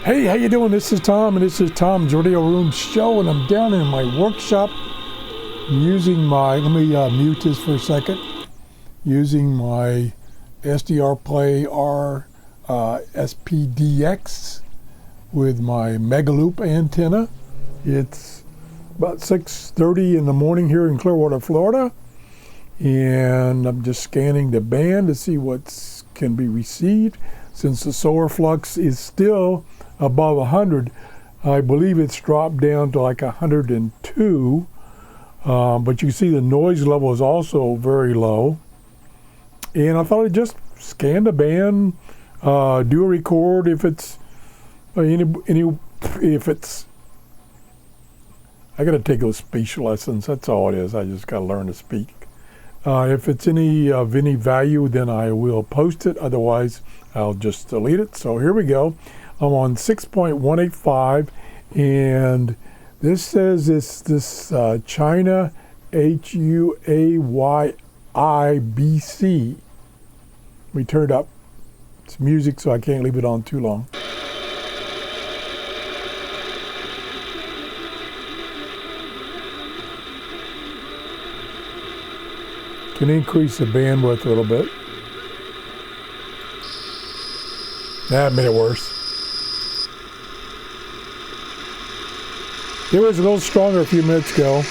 Hey, how you doing? This is Tom, and this is Tom's Radio Room Show, and I'm down in my workshop using my, let me mute this for a second, using my SDR Play RSPdx with my Megaloop antenna. It's about 6:30 in the morning here in Clearwater, Florida, and I'm just scanning the band to see what can be received. Since the solar flux is still above 100, I believe it's dropped down to like 102, but you see the noise level is also very low. And I thought I'd just scan the band, do a record if it's if it's, I gotta take those speech lessons, that's all it is, I just gotta learn to speak. If it's of any value, then I will post it, otherwise I'll just delete it. So here we go. I'm on 6.185, and this says it's this China HUAYIBC. We turned up. It's music, so I can't leave it on too long. Can increase the bandwidth a little bit. That made it worse. It was a little stronger a few minutes ago.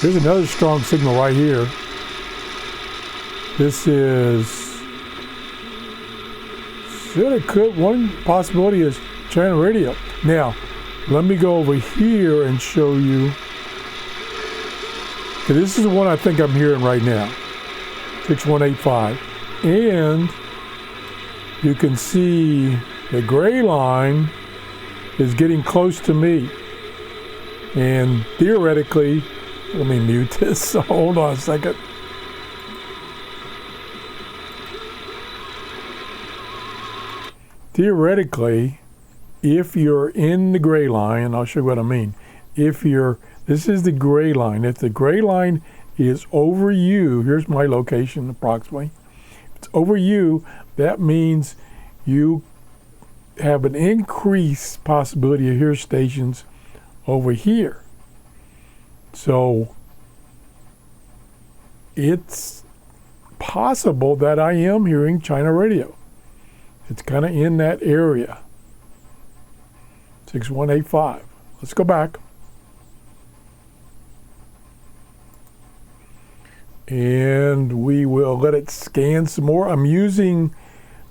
There's another strong signal right here. This is, one possibility is China radio. Now, let me go over here and show you. Okay, this is the one I think I'm hearing right now, 6185. And you can see the gray line is getting close to me. And theoretically, let me mute this, hold on a second. Theoretically, if you're in the gray line, and I'll show you what I mean. This is the gray line. If the gray line is over you, here's my location approximately. If it's over you, that means you have an increased possibility of hear stations over here. So it's possible that I am hearing China radio. It's kind of in that area. 6185. Let's go back. And we will let it scan some more. I'm using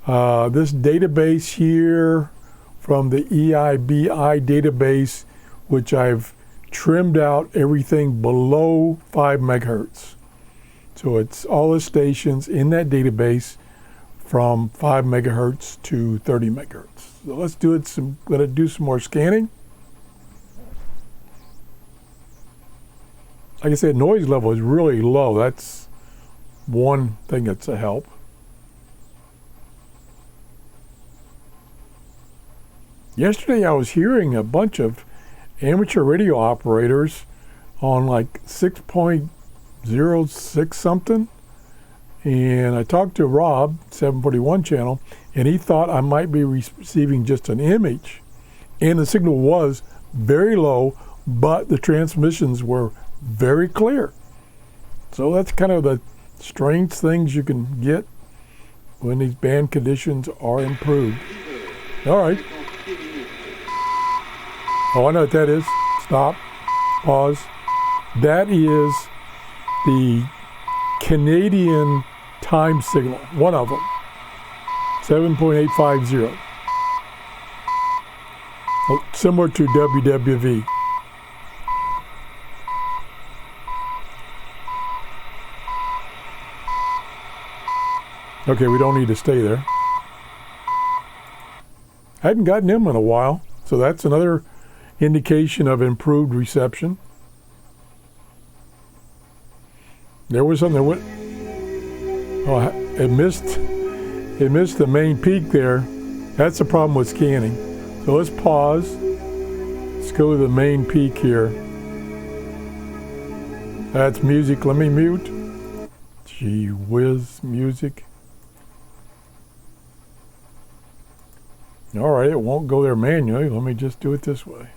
this database here from the Eibi Database, which I've trimmed out everything below 5 megahertz. So it's all the stations in that database from 5 megahertz to 30 megahertz. So let's do it. Let it do some more scanning. Like I said, noise level is really low. That's one thing that's a help. Yesterday I was hearing a bunch of amateur radio operators on like 6.06 something. And I talked to Rob, 741 channel, and he thought I might be receiving just an image. And the signal was very low, but the transmissions were very clear. So that's kind of the strange things you can get when these band conditions are improved. All right. Oh, I know what that is. Stop. Pause. That is the Canadian time signal, one of them. 7.850. Similar to WWV. Okay, we don't need to stay there. I hadn't gotten him in a while, so that's another indication of improved reception. There was something that went, oh, it missed the main peak there. That's the problem with scanning. So let's pause. Let's go to the main peak here. That's music. Let me mute. Gee whiz, music. All right, it won't go there manually. Let me just do it this way.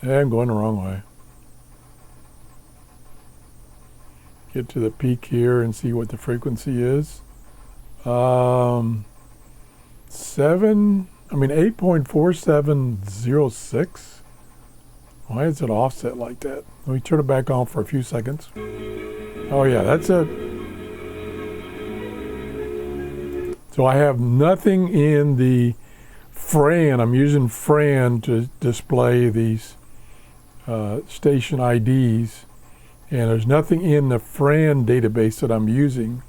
I'm going the wrong way. Get to the peak here and see what the frequency is. 8.4706. Why is it offset like that? Let me turn it back on for a few seconds. Oh yeah, that's it. So I have nothing in the Fran. I'm using Fran to display these station IDs. And there's nothing in the Fran database that I'm using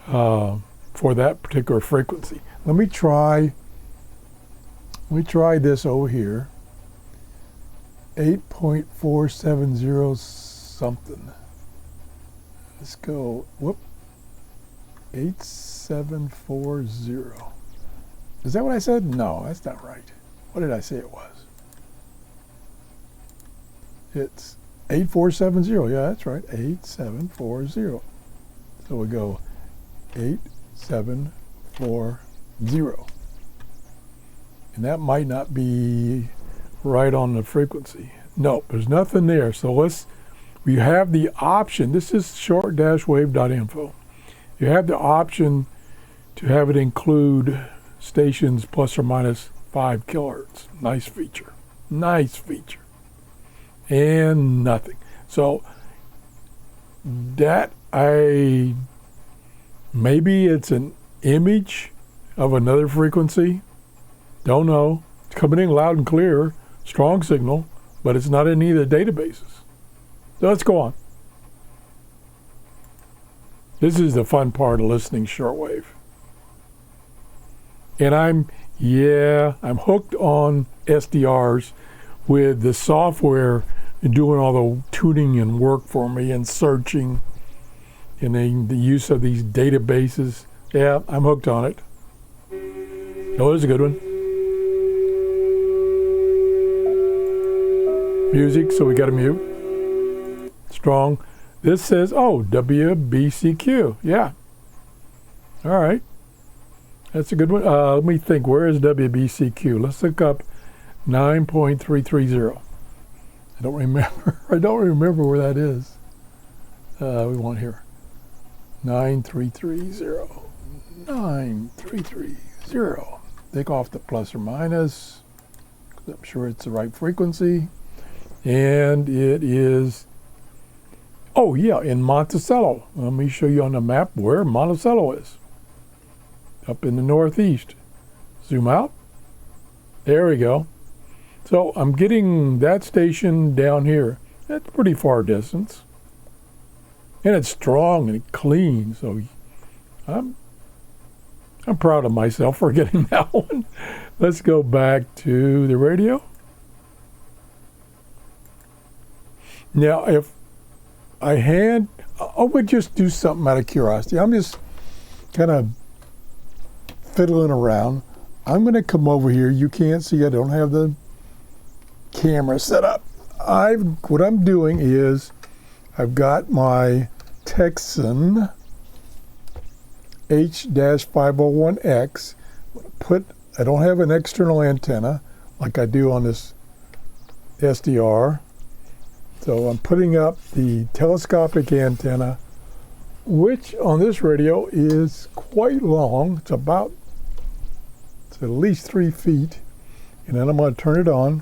for that particular frequency. Let me try this over here. 8.470 something. Let's go, 8740. Is that what I said? No, that's not right. What did I say it was? It's 8470, yeah, that's right, 8740. So we go 8740. And that might not be right on the frequency. No, there's nothing there. So we have the option, this is short-wave.info. You have the option to have it include stations plus or minus 5 kilohertz. Nice feature, nice feature. And nothing. So that maybe it's an image of another frequency. Don't know. It's coming in loud and clear, strong signal, but it's not in either databases. So let's go on. This is the fun part of listening shortwave. And I'm hooked on SDRs with the software doing all the tuning and work for me and searching and the use of these databases. Yeah, I'm hooked on it. Oh, there's a good one. Music, so we got to mute. Strong. This says, oh, WBCQ. Yeah. All right. That's a good one. Let me think. Where is WBCQ? Let's look up 9.330. I don't remember. I don't remember where that is. We want here. 9330. 9330. Take off the plus or minus. I'm sure it's the right frequency. And it is, oh yeah, in Monticello. Let me show you on the map where Monticello is. Up in the northeast. Zoom out. There we go. So I'm getting that station down here. That's pretty far distance. And it's strong and clean, so I'm proud of myself for getting that one. Let's go back to the radio. Now, if I would just do something out of curiosity. I'm just kind of fiddling around. I'm going to come over here. You can't see, I don't have the camera set up. What I'm doing is I've got my Tecsun H-501x. I don't have an external antenna like I do on this SDR. So I'm putting up the telescopic antenna, which on this radio is quite long. It's at least 3 feet. And then I'm going to turn it on.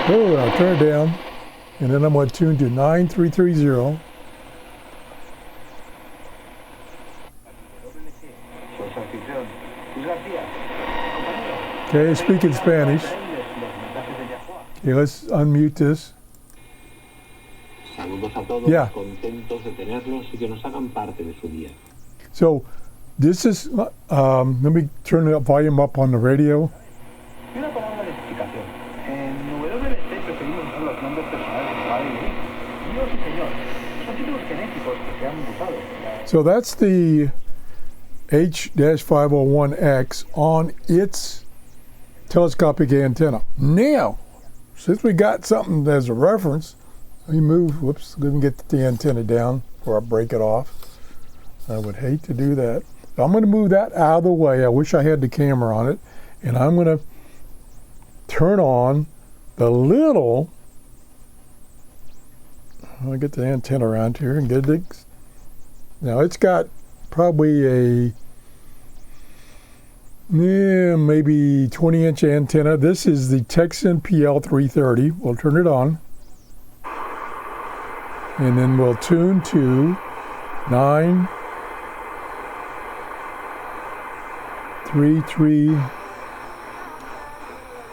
Oh, I'll turn it down. And then I'm going to tune to 9330. Okay, speak in Spanish. Okay, let's unmute this. Yeah. So this is, let me turn the volume up on the radio. So that's the H-501x on its telescopic antenna. Now, since we got something as a reference, let me move, whoops, let me get the antenna down before I break it off. I would hate to do that. So I'm going to move that out of the way. I wish I had the camera on it. And I'm going to turn on the little, I'll get the antenna around here and get it. Now it's got probably a maybe 20-inch antenna. This is the Tecsun PL-330. We'll turn it on. And then we'll tune to 933.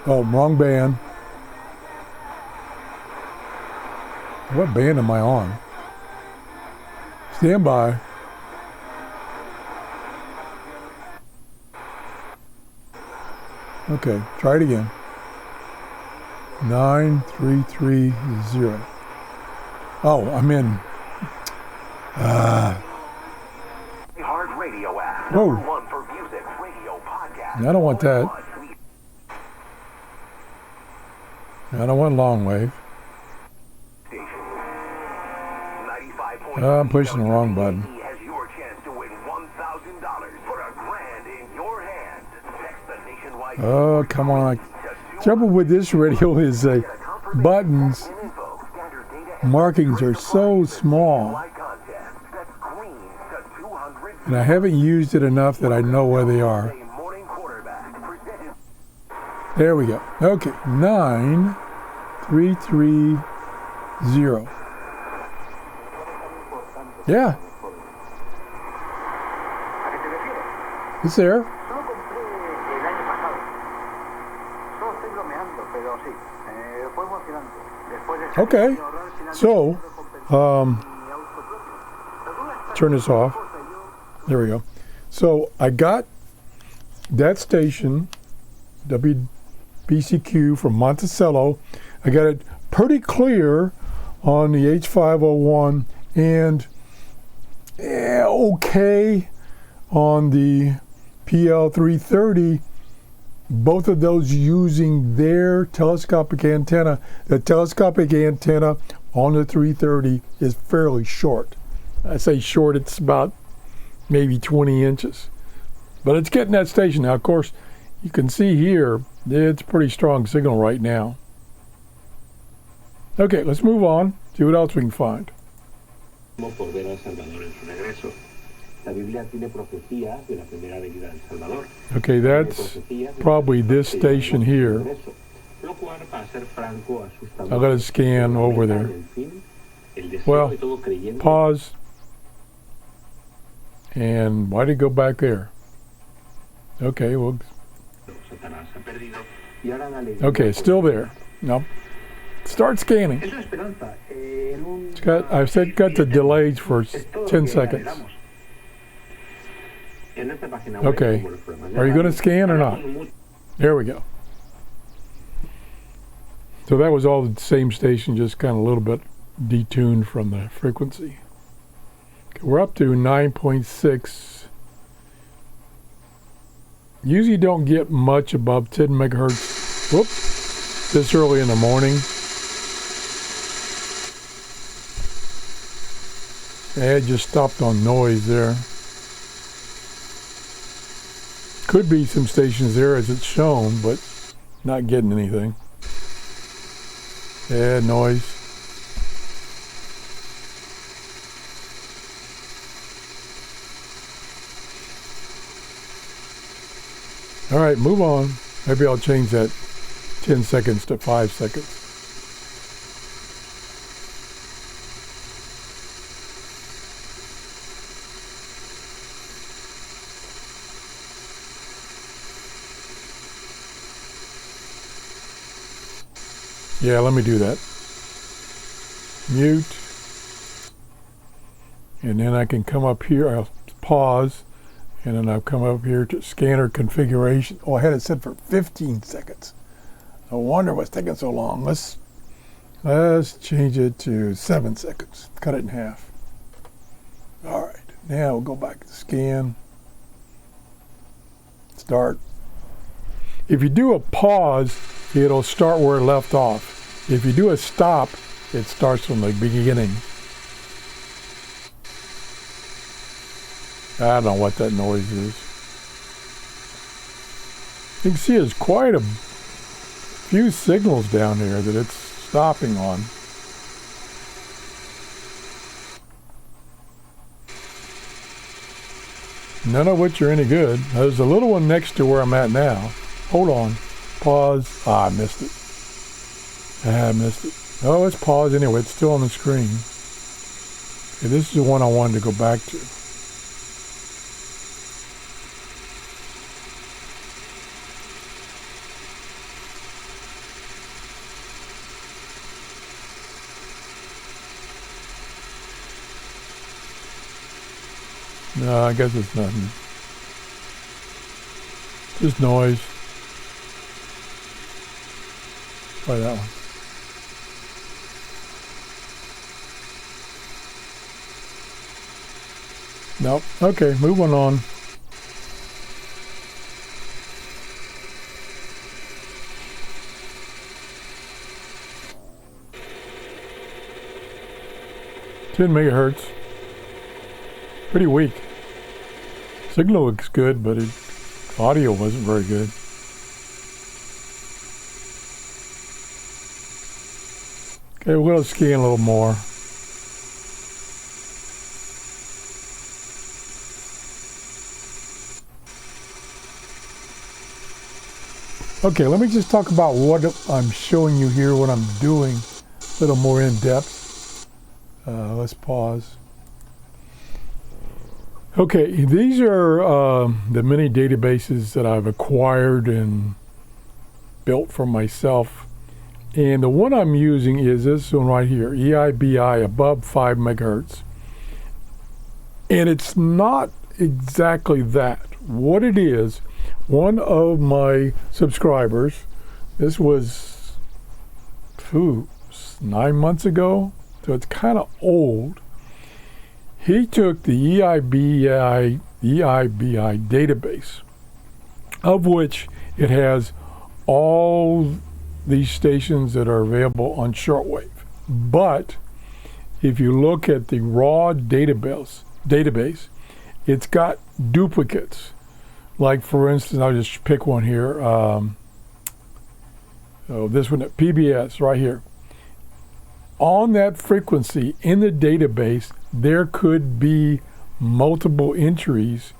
Oh, wrong band. What band am I on? Stand by. Okay, try it again. 9330. Oh, I'm in. Radio app. Whoa. #1 for music, radio, podcast. I don't want that. I don't want long wave. I'm pushing the wrong button. Has your chance to win $1,000. Put $1,000 in your hand. Text the nationwide. Oh, come on. Trouble with this radio is buttons markings are so small. And I haven't used it enough that I know where they are. There we go. Okay, 9330. Yeah. It's there. Okay. So, turn this off. There we go. So I got that station, WBCQ from Monticello. I got it pretty clear on the H-501 and okay on the PL-330. Both of those using their telescopic antenna. The telescopic antenna on the 330 is fairly short. I say short, it's about maybe 20 inches. But it's getting that station. Now, of course, you can see here, it's a pretty strong signal right now. Okay, let's move on, see what else we can find. Okay, that's probably this station here. I gotta scan over there. Well, pause. And why did it go back there? Okay, well. Okay, it's still there. No. Start scanning. It's got, I've said got the delays for 10 seconds. Okay. Are you going to scan or not? There we go. So that was all the same station, just kind of a little bit detuned from the frequency. Okay, we're up to 9.6. Usually don't get much above 10 megahertz. Whoops. This early in the morning. I just stopped on noise there. Could be some stations there as it's shown, but not getting anything. Yeah, noise. All right, move on. Maybe I'll change that 10 seconds to 5 seconds. Yeah, let me do that. Mute. And then I can come up here, I'll pause, and then I'll come up here to scanner configuration. Oh, I had it set for 15 seconds. No wonder what's taking so long. Let's change it to 7 seconds. Cut it in half. All right, now we'll go back to scan. Start. If you do a pause, it'll start where it left off. If you do a stop, it starts from the beginning. I don't know what that noise is. You can see there's quite a few signals down here that it's stopping on. None of which are any good. There's a little one next to where I'm at now. Hold on. Pause. I missed it. I missed it. Oh, it's paused anyway. It's still on the screen. Okay, this is the one I wanted to go back to. No, I guess it's nothing. Just noise. Try that one. Nope. Okay, moving on. Ten megahertz. Pretty weak. Signal looks good, but audio wasn't very good. Okay, we're going to scan a little more. Okay, let me just talk about what I'm showing you here, what I'm doing, a little more in depth. Let's pause. Okay, these are the many databases that I've acquired and built for myself. And the one I'm using is this one right here, Eibi above 5 megahertz. And it's not exactly that. What it is, one of my subscribers, this was 9 months ago, so it's kind of old. He took the Eibi database, of which it has all these stations that are available on shortwave. But if you look at the raw database, it's got duplicates. Like, for instance, I'll just pick one here. This one, PBS, right here. On that frequency in the database, there could be multiple entries,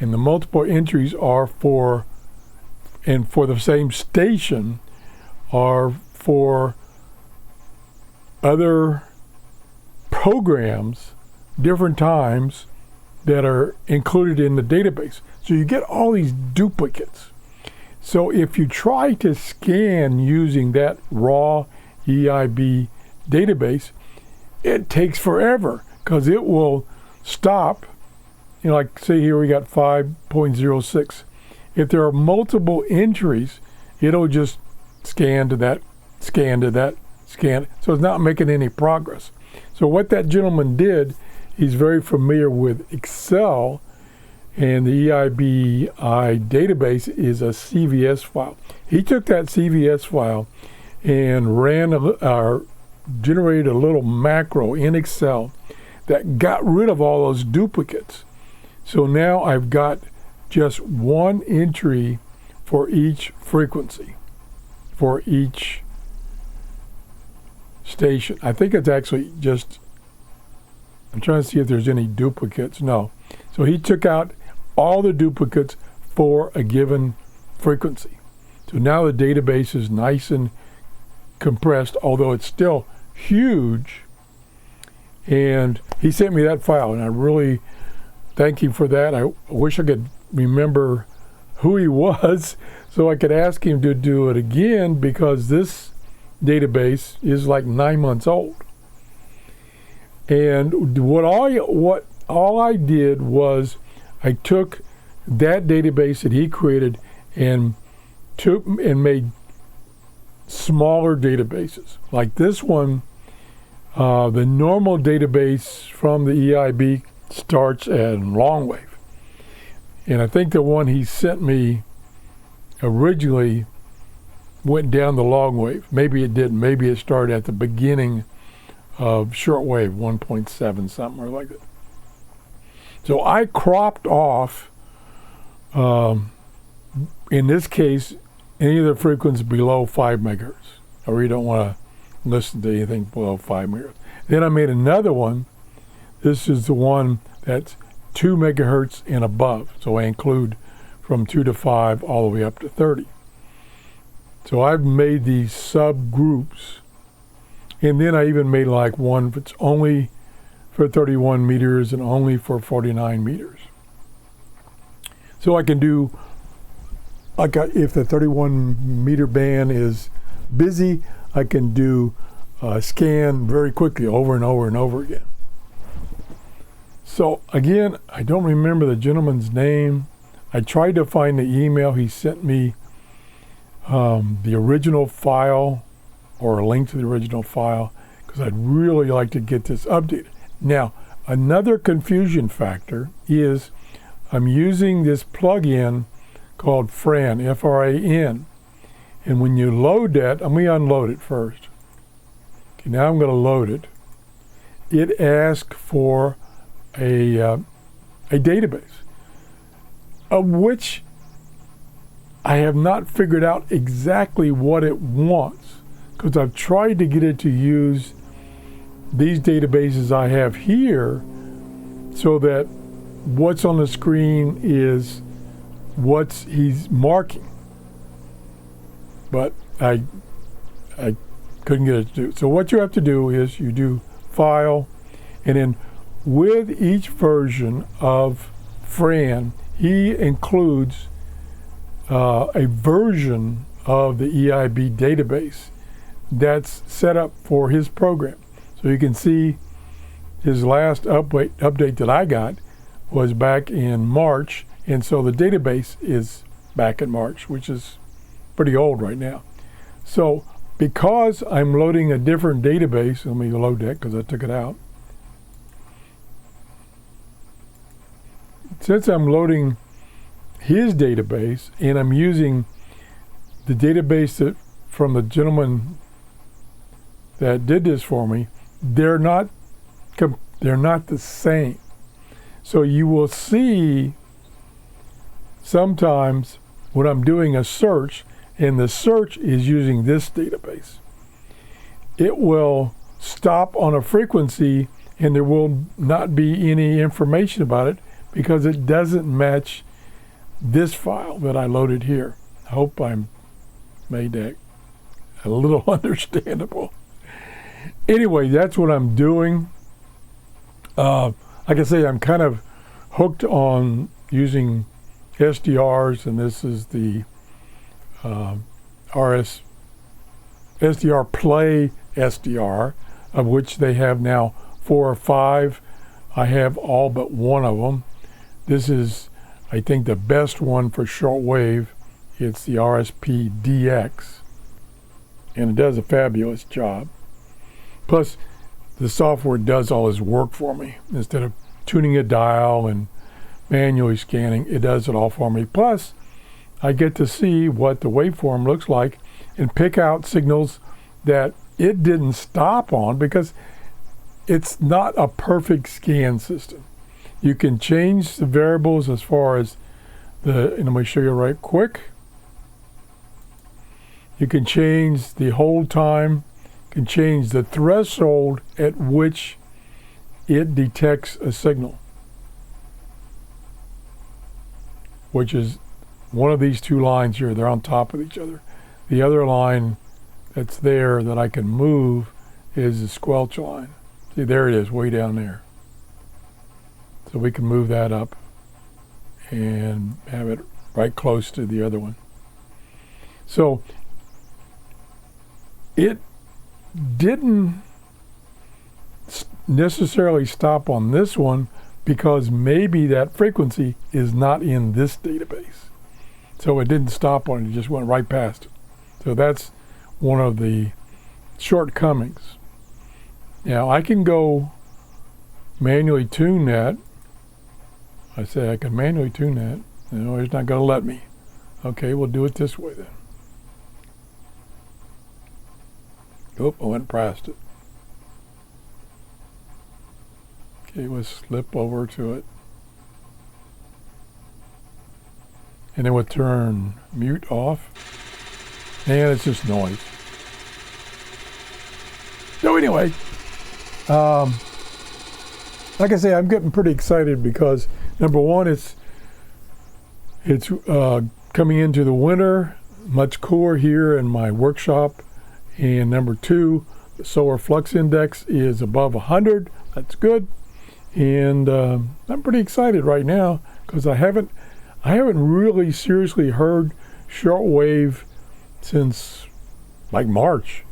and the multiple entries are for the same station, are for other programs, different times, that are included in the database. So you get all these duplicates. So if you try to scan using that raw Eibi database, it takes forever because it will stop. You know, like say here we got 5.06. If there are multiple entries, it'll just scan to that, scan to that, scan. So it's not making any progress. So what that gentleman did, he's very familiar with Excel, and the Eibi database is a CVS file. He took that CVS file and generated a little macro in Excel that got rid of all those duplicates. So now I've got just one entry for each frequency, for each station. I think it's actually just, I'm trying to see if there's any duplicates. No. So he took out all the duplicates for a given frequency. So now the database is nice and compressed, although it's still huge. And he sent me that file, and I really thank him for that. I wish I could remember who he was so I could ask him to do it again, because this database is like 9 months old. And what all I did was I took that database that he created and made smaller databases. Like this one, the normal database from the Eibi starts at long wave. And I think the one he sent me originally went down the long wave. Maybe it didn't. Maybe it started at the beginning of shortwave, 1.7 something or like that. So I cropped off, in this case, any of the frequencies below 5 megahertz. I really don't want to listen to anything below 5 megahertz. Then I made another one. This is the one that's 2 megahertz and above. So I include from 2 to 5 all the way up to 30. So I've made these subgroups. And then I even made like one that's only for 31 meters and only for 49 meters. So I can do, like if the 31 meter band is busy, I can do scan very quickly over and over and over again. So again, I don't remember the gentleman's name. I tried to find the email. He sent me the original file or a link to the original file because I'd really like to get this updated. Now, another confusion factor is I'm using this plugin called FRAN, F-R-A-N. And when you load that, let me unload it first. Okay, now I'm going to load it. It asks for a database, of which I have not figured out exactly what it wants, because I've tried to get it to use these databases I have here so that what's on the screen is what he's marking. But I couldn't get it to do. So what you have to do is you do File, and then with each version of FRAN, he includes a version of the Eibi database that's set up for his program. So you can see his last update that I got was back in March, and so the database is back in March, which is pretty old right now. So because I'm loading a different database, let me load that because I took it out. Since I'm loading his database and I'm using the database from the gentleman that did this for me, they're not the same. So you will see sometimes when I'm doing a search and the search is using this database, it will stop on a frequency and there will not be any information about it because it doesn't match this file that I loaded here. I hope I made that a little understandable. Anyway, that's what I'm doing. Like I say, I'm kind of hooked on using SDRs, and this is the SDR Play SDR, of which they have now 4 or 5. I have all but one of them. This is, I think, the best one for shortwave. It's the RSPdx, and it does a fabulous job. Plus, the software does all this work for me. Instead of tuning a dial and manually scanning, it does it all for me. Plus, I get to see what the waveform looks like and pick out signals that it didn't stop on, because it's not a perfect scan system. You can change the variables as far as and let me show you right quick. You can change the hold time, can change the threshold at which it detects a signal, which is one of these two lines here. They're on top of each other. The other line that's there that I can move is the squelch line. See, there it is, way down there. So we can move that up and have it right close to the other one. So it didn't necessarily stop on this one because maybe that frequency is not in this database. So it didn't stop on it, it just went right past it. So that's one of the shortcomings. Now I can go manually tune that. I say I can manually tune that. No, it's not going to let me. Okay, we'll do it this way then. Oop, I went past it. Okay, we'll slip over to it. and then we'll turn mute off. And it's just noise. So anyway, like I say, I'm getting pretty excited because number one, it's coming into the winter, much cooler here in my workshop, and number two, the solar flux index is above 100. That's good, and I'm pretty excited right now because I haven't really seriously heard shortwave since like March,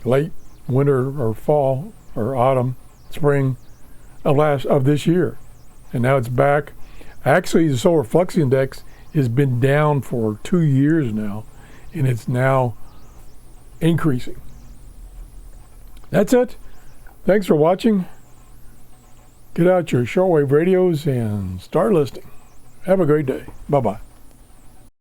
late winter or fall or autumn, spring of this year, and now it's back. Actually, the solar flux index has been down for 2 years now, and it's now increasing. That's it. Thanks for watching. Get out your shortwave radios and start listening. Have a great day. Bye-bye.